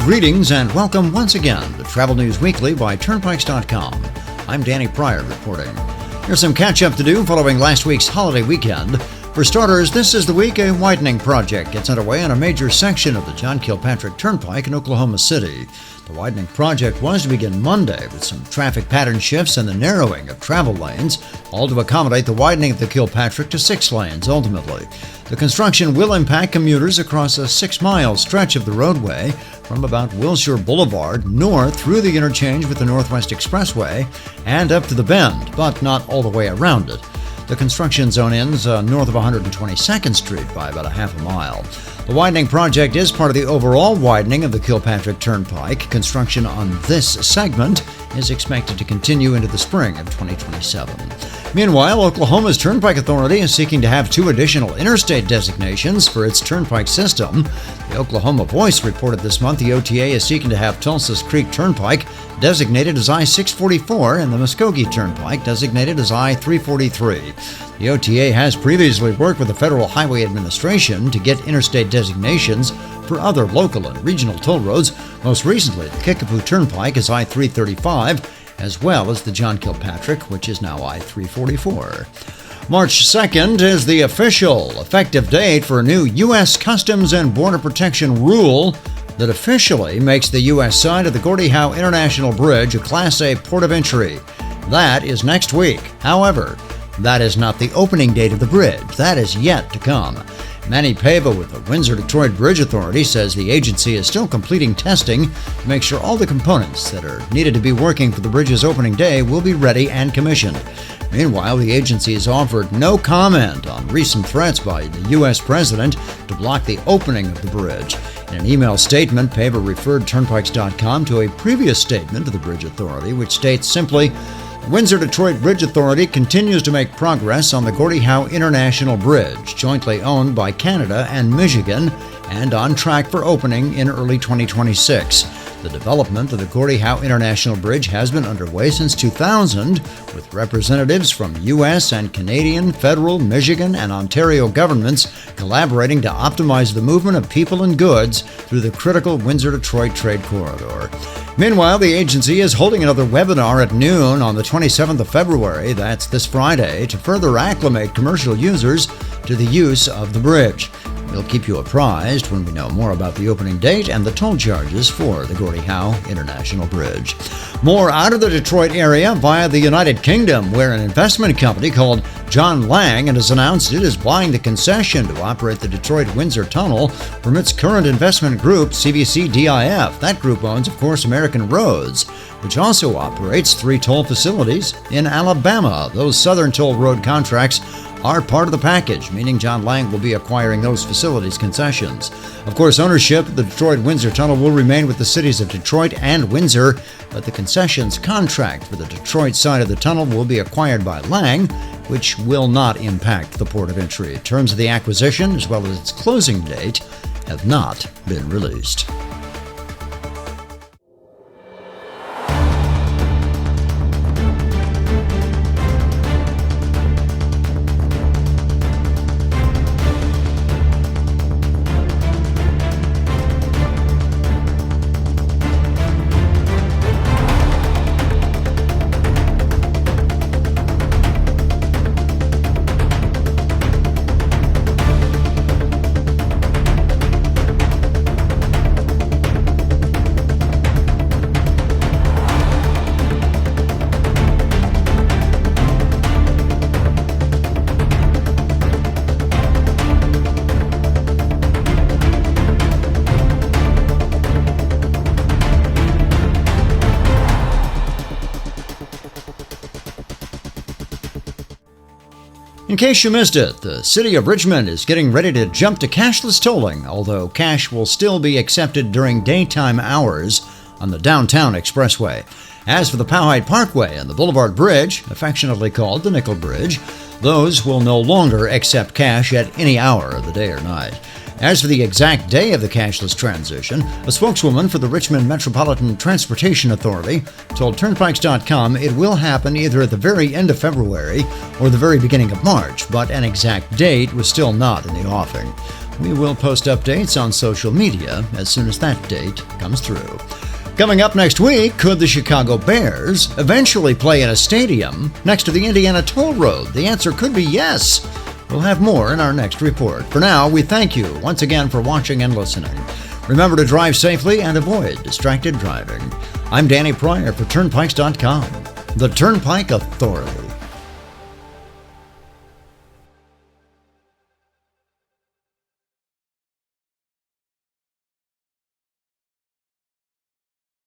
Greetings and welcome once again to Travel News Weekly by Turnpikes.com. I'm Danny Pryor reporting. Here's some catch-up to do following last week's holiday weekend. For starters, this is the week a widening project gets underway on a major section of the John Kilpatrick Turnpike in Oklahoma City. The widening project was to begin Monday with some traffic pattern shifts and the narrowing of travel lanes, all to accommodate the widening of the Kilpatrick to 6 lanes ultimately. The construction will impact commuters across a 6-mile stretch of the roadway from about Windsor Boulevard north through the interchange with the Northwest Expressway and up to the bend, but not all the way around it. The construction zone ends north of 122nd Street by about a half a mile. The widening project is part of the overall widening of the Kilpatrick Turnpike. Construction on this segment is expected to continue into the spring of 2027. Meanwhile, Oklahoma's Turnpike Authority is seeking to have 2 additional interstate designations for its turnpike system. The Oklahoma Voice reported this month the OTA is seeking to have Tulsa's Creek Turnpike designated as I-644 and the Muskogee Turnpike designated as I-343. The OTA has previously worked with the Federal Highway Administration to get interstate designations for other local and regional toll roads. Most recently, the Kickapoo Turnpike is I-335, as well as the John Kilpatrick, which is now I-344. March 2nd is the official effective date for a new U.S. Customs and Border Protection rule that officially makes the U.S. side of the Gordie Howe International Bridge a Class A port of entry. That is next week. However, that is not the opening date of the bridge. That is yet to come. Manny Pava with the Windsor-Detroit Bridge Authority says the agency is still completing testing to make sure all the components that are needed to be working for the bridge's opening day will be ready and commissioned. Meanwhile, the agency has offered no comment on recent threats by the U.S. President to block the opening of the bridge. In an email statement, Pava referred Turnpikes.com to a previous statement of the Bridge Authority, which states simply, the Windsor-Detroit Bridge Authority continues to make progress on the Gordie Howe International Bridge, jointly owned by Canada and Michigan, and on track for opening in early 2026. The development of the Gordie Howe International Bridge has been underway since 2000, with representatives from U.S. and Canadian, federal, Michigan, and Ontario governments collaborating to optimize the movement of people and goods through the critical Windsor-Detroit trade corridor. Meanwhile, the agency is holding another webinar at noon on the 27th of February, that's this Friday, to further acclimate commercial users to the use of the bridge. We'll keep you apprised when we know more about the opening date and the toll charges for the Gordie Howe International Bridge. More out of the Detroit area via the United Kingdom, where an investment company called John Lang has announced it is buying the concession to operate the Detroit-Windsor Tunnel from its current investment group, CVC-DIF. That group owns, of course, American Roads, which also operates 3 toll facilities in Alabama. Those Southern Toll Road contracts are part of the package, meaning John Lang will be acquiring those facilities' concessions. Of course, ownership of the Detroit-Windsor Tunnel will remain with the cities of Detroit and Windsor, but the concessions contract for the Detroit side of the tunnel will be acquired by Lang, which will not impact the port of entry. Terms of the acquisition, as well as its closing date, have not been released. In case you missed it, the city of Richmond is getting ready to jump to cashless tolling, although cash will still be accepted during daytime hours on the downtown expressway. As for the Powhite Parkway and the Boulevard Bridge, affectionately called the Nickel Bridge, those will no longer accept cash at any hour of the day or night. As for the exact day of the cashless transition, a spokeswoman for the Richmond Metropolitan Transportation Authority told Turnpikes.com it will happen either at the very end of February or the very beginning of March, but an exact date was still not in the offing. We will post updates on social media as soon as that date comes through. Coming up next week, could the Chicago Bears eventually play in a stadium next to the Indiana Toll Road? The answer could be yes. We'll have more in our next report. For now, we thank you once again for watching and listening. Remember to drive safely and avoid distracted driving. I'm Danny Pryor for Turnpikes.com, the Turnpike Authority.